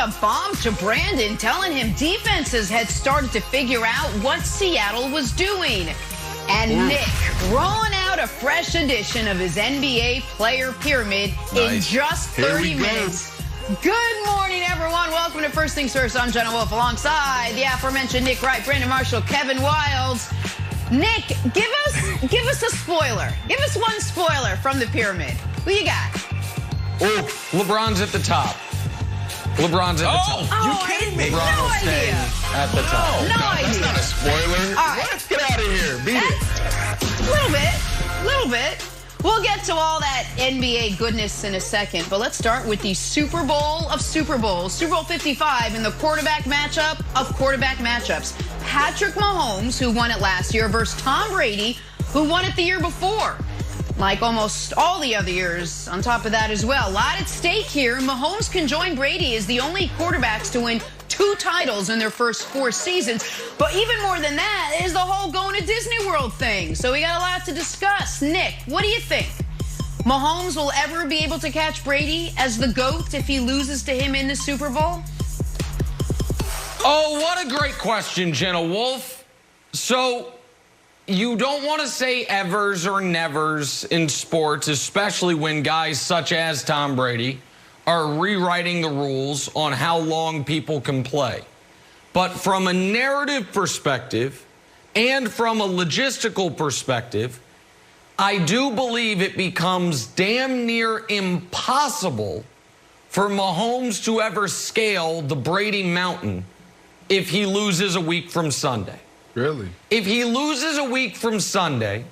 a bomb to Brandon, telling him defenses had started to figure out what Seattle was doing. And Nick rolling out a fresh edition of his NBA player pyramid in just 30 minutes. Good morning, everyone. Welcome to First Things First. I'm Jenna Wolf alongside the aforementioned Nick Wright, Brandon Marshall, Kevin Wilds. Nick, give us a spoiler. Give us one spoiler from the pyramid. Who you got? Oh, LeBron's at the top. LeBron's at the top. Oh, you kidding me? LeBron will stay at the top. No idea. That's not a spoiler. All right. Let's get out of here. Beat it. A little bit. We'll get to all that NBA goodness in a second, but let's start with the Super Bowl of Super Bowls. Super Bowl 55 in the quarterback matchup of quarterback matchups. Patrick Mahomes, who won it last year, versus Tom Brady, who won it the year before. Like almost all the other years on top of that as well. A lot at stake here. Mahomes can join Brady as the only quarterbacks to win 2 titles in their first 4 seasons. But even more than that is the whole going to Disney World thing. So we got a lot to discuss. Nick, what do you think? Mahomes will ever be able to catch Brady as the GOAT if he loses to him in the Super Bowl? Oh, what a great question, Jenna Wolf. So you don't want to say evers or nevers in sports, especially when guys such as Tom Brady are rewriting the rules on how long people can play. But from a narrative perspective and from a logistical perspective, I do believe it becomes damn near impossible for Mahomes to ever scale the Brady mountain if he loses a week from Sunday. Really? If he loses a week from Sunday,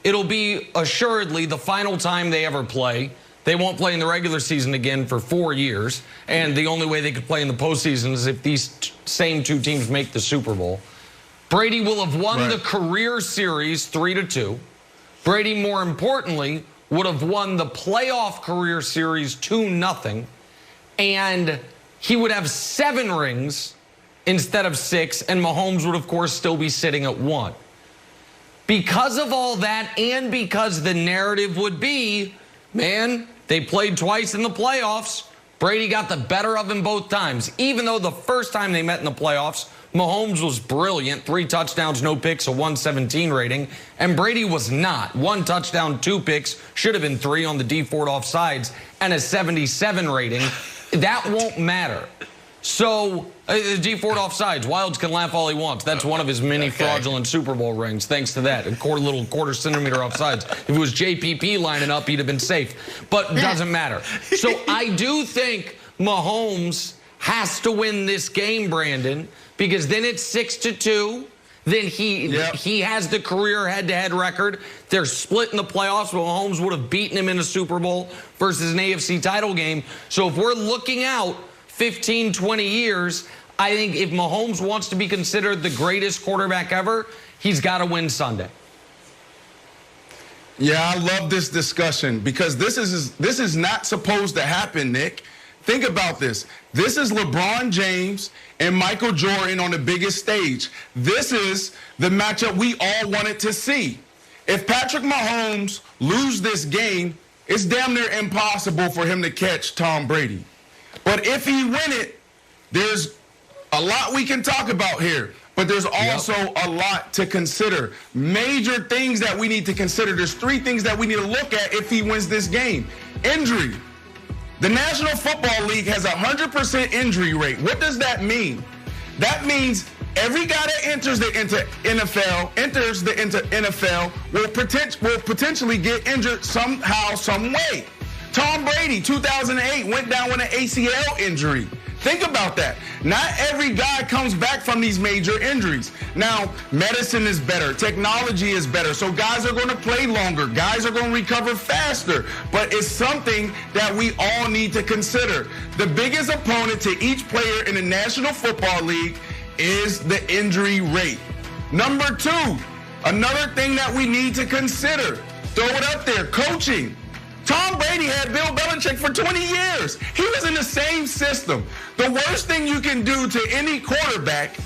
it'll be assuredly the final time they ever play. They won't play in the regular season again for 4 years, and the only way they could play in the postseason is if these same 2 teams make the Super Bowl. Brady will have won the career series 3-2. Brady, more importantly, would have won the playoff career series 2-0, and he would have 7 rings instead of 6, and Mahomes would, of course, still be sitting at 1. Because of all that, and because the narrative would be, man, they played twice in the playoffs. Brady got the better of him both times. Even though the first time they met in the playoffs, Mahomes was brilliant. 3 touchdowns, no picks, a 117 rating. And Brady was not. 1 touchdown, 2 picks, should have been 3 on the D4 offsides, and a 77 rating. That won't matter. So, the D4 offsides, Wilds can laugh all he wants. That's one of his many fraudulent Super Bowl rings, thanks to that. A quarter centimeter offsides. If it was JPP lining up, he'd have been safe. But it doesn't matter. So I do think Mahomes has to win this game, Brandon, because then it's 6-2. Then he has the career head-to-head record. They're split in the playoffs, but Mahomes would have beaten him in a Super Bowl versus an AFC title game. So if we're looking out 15, 20 years, I think if Mahomes wants to be considered the greatest quarterback ever, he's got to win Sunday. Yeah, I love this discussion because this is not supposed to happen, Nick. Think about this. This is LeBron James and Michael Jordan on the biggest stage. This is the matchup we all wanted to see. If Patrick Mahomes loses this game, it's damn near impossible for him to catch Tom Brady. But if he win it, there's a lot we can talk about here. But there's also a lot to consider. Major things that we need to consider. There's 3 things that we need to look at if he wins this game. Injury. The National Football League has a 100% injury rate. What does that mean? That means every guy that enters the NFL will potentially get injured somehow, some way. Tom Brady, 2008, went down with an ACL injury. Think about that. Not every guy comes back from these major injuries. Now, medicine is better. Technology is better. So guys are going to play longer. Guys are going to recover faster. But it's something that we all need to consider. The biggest opponent to each player in the National Football League is the injury rate. Number 2, another thing that we need to consider. Throw it up there, coaching. Tom Brady had Bill Belichick for 20 years. He was in the same system. The worst thing you can do to any quarterback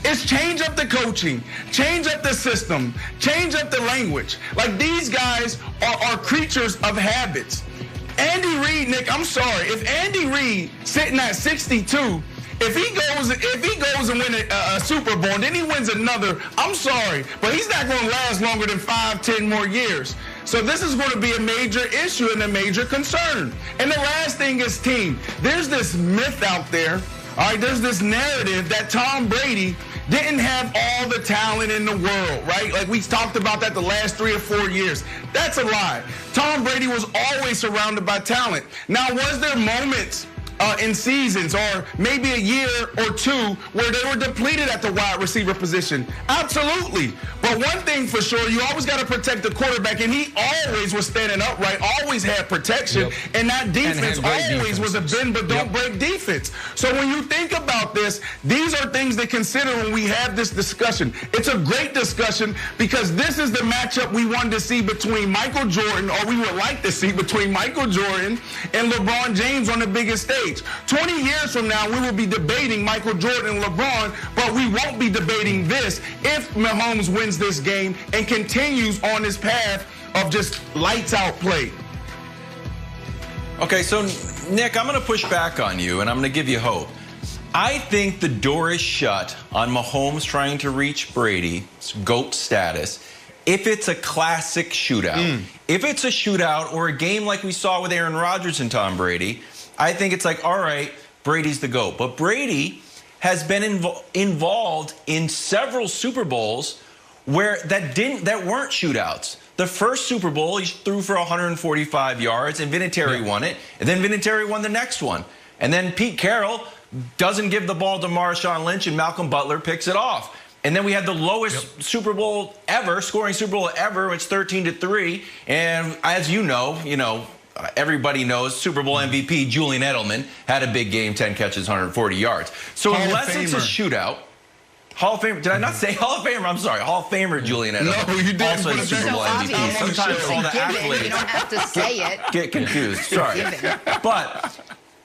is change up the coaching, change up the system, change up the language. Like, these guys are creatures of habits. Andy Reid, Nick, I'm sorry. If Andy Reid sitting at 62, if he goes and win a Super Bowl and then he wins another, I'm sorry, but he's not going to last longer than 5, 10 more years. So this is going to be a major issue and a major concern. And the last thing is team. There's this myth out there, all right, there's this narrative that Tom Brady didn't have all the talent in the world, right? Like we talked about that the last 3 or 4 years. That's a lie. Tom Brady was always surrounded by talent. Now, was there moments in seasons or maybe a year or two where they were depleted at the wide receiver position? Absolutely. But one thing for sure, you always got to protect the quarterback, and he always was standing upright, always had protection, and that defense always was a bend but don't break defense. So when you think about this, these are things to consider when we have this discussion. It's a great discussion because this is the matchup we wanted to see between Michael Jordan, or we would like to see between Michael Jordan and LeBron James on the biggest stage. 20 years from now, we will be debating Michael Jordan and LeBron, but we won't be debating this if Mahomes wins this game and continues on this path of just lights out play. Okay, so Nick, I'm going to push back on you, and I'm going to give you hope. I think the door is shut on Mahomes trying to reach Brady's GOAT status if it's a classic shootout. If it's a shootout or a game like we saw with Aaron Rodgers and Tom Brady, I think it's like, all right, Brady's the GOAT. But Brady has been involved in several Super Bowls where that weren't shootouts. The first Super Bowl, he threw for 145 yards, and Vinatieri won it. And then Vinatieri won the next one. And then Pete Carroll doesn't give the ball to Marshawn Lynch, and Malcolm Butler picks it off. And then we had the lowest Super Bowl ever, scoring Super Bowl ever. It's 13-3. And as you know, everybody knows Super Bowl MVP Julian Edelman had a big game, 10 catches, 140 yards. So unless it's a shootout, Hall of Famer, did I not say Hall of Famer? I'm sorry, Hall of Famer Julian Edelman. No, you didn't. Also a Super Bowl MVP. Sometimes all the accolades. You don't have to say it. Get confused. Sorry. But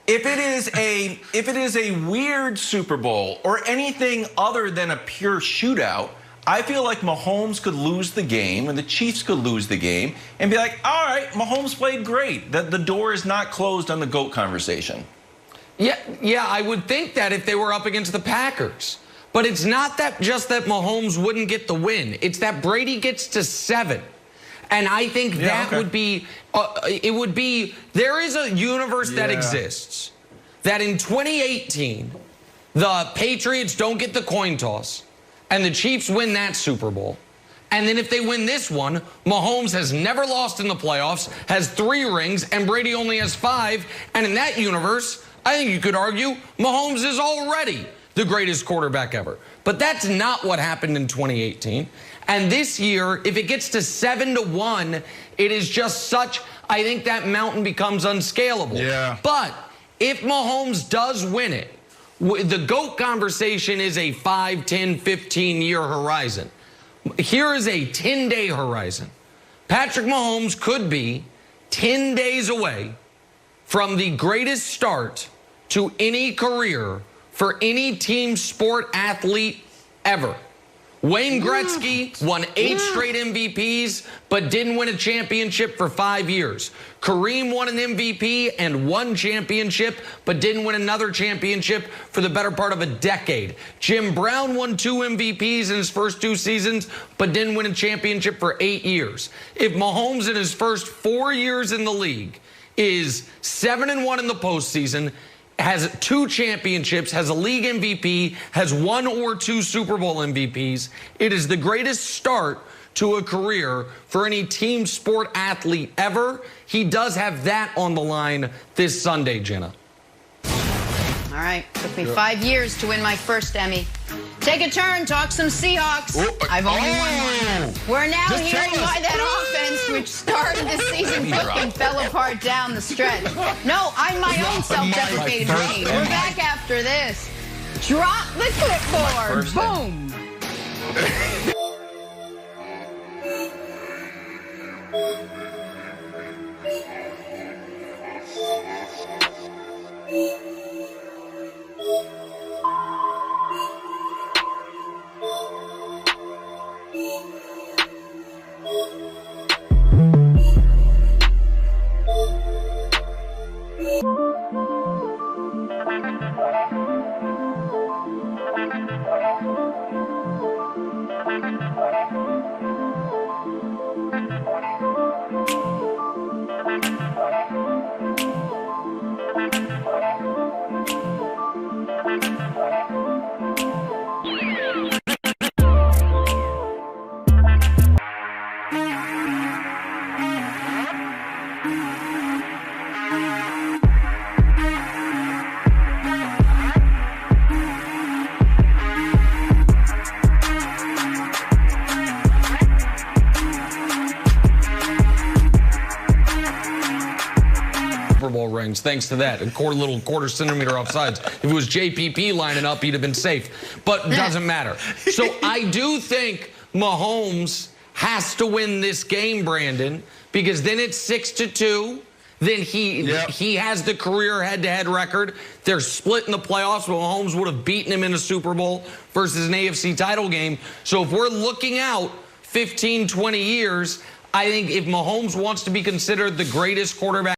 if it is a weird Super Bowl or anything other than a pure shootout, I feel like Mahomes could lose the game and the Chiefs could lose the game and be like, all right, Mahomes played great. The door is not closed on the GOAT conversation. Yeah, I would think that if they were up against the Packers. But it's not that just that Mahomes wouldn't get the win. It's that Brady gets to 7. And I think that would be, there is a universe that exists that in 2018, the Patriots don't get the coin toss and the Chiefs win that Super Bowl. And then if they win this one, Mahomes has never lost in the playoffs, has 3 rings, and Brady only has 5. And in that universe, I think you could argue Mahomes is already the greatest quarterback ever. But that's not what happened in 2018. And this year, if it gets to 7-1, it is just such, I think that mountain becomes unscalable. Yeah. But if Mahomes does win it, the GOAT conversation is a 5, 10, 15-year horizon. Here is a 10-day horizon. Patrick Mahomes could be 10 days away from the greatest start to any career for any team sport athlete ever. Wayne Gretzky won 8 straight MVPs, but didn't win a championship for 5 years. Kareem won an MVP and 1 championship, but didn't win another championship for the better part of a decade. Jim Brown won 2 MVPs in his first 2 seasons, but didn't win a championship for 8 years. If Mahomes in his first 4 years in the league is 7-1 in the postseason, has 2 championships, has a league MVP, has 1 or 2 Super Bowl MVPs, it is the greatest start to a career for any team sport athlete ever. He does have that on the line this Sunday, Jenna. All right, took me 5 years to win my first Emmy. Take a turn, talk some Seahawks. I've only won 1. We're now hearing why that offense, which started the season quick, fell apart down the stretch. No, I'm my own self-deprecated brain. We're back after this. Drop the clipboard. Boom. points thanks to that. A little quarter centimeter offsides. If it was JPP lining up, he'd have been safe. But it doesn't matter. So I do think Mahomes has to win this game, Brandon, because then it's 6-2. Then he has the career head-to-head record. They're split in the playoffs, but Mahomes would have beaten him in a Super Bowl versus an AFC title game. So if we're looking out 15, 20 years, I think if Mahomes wants to be considered the greatest quarterback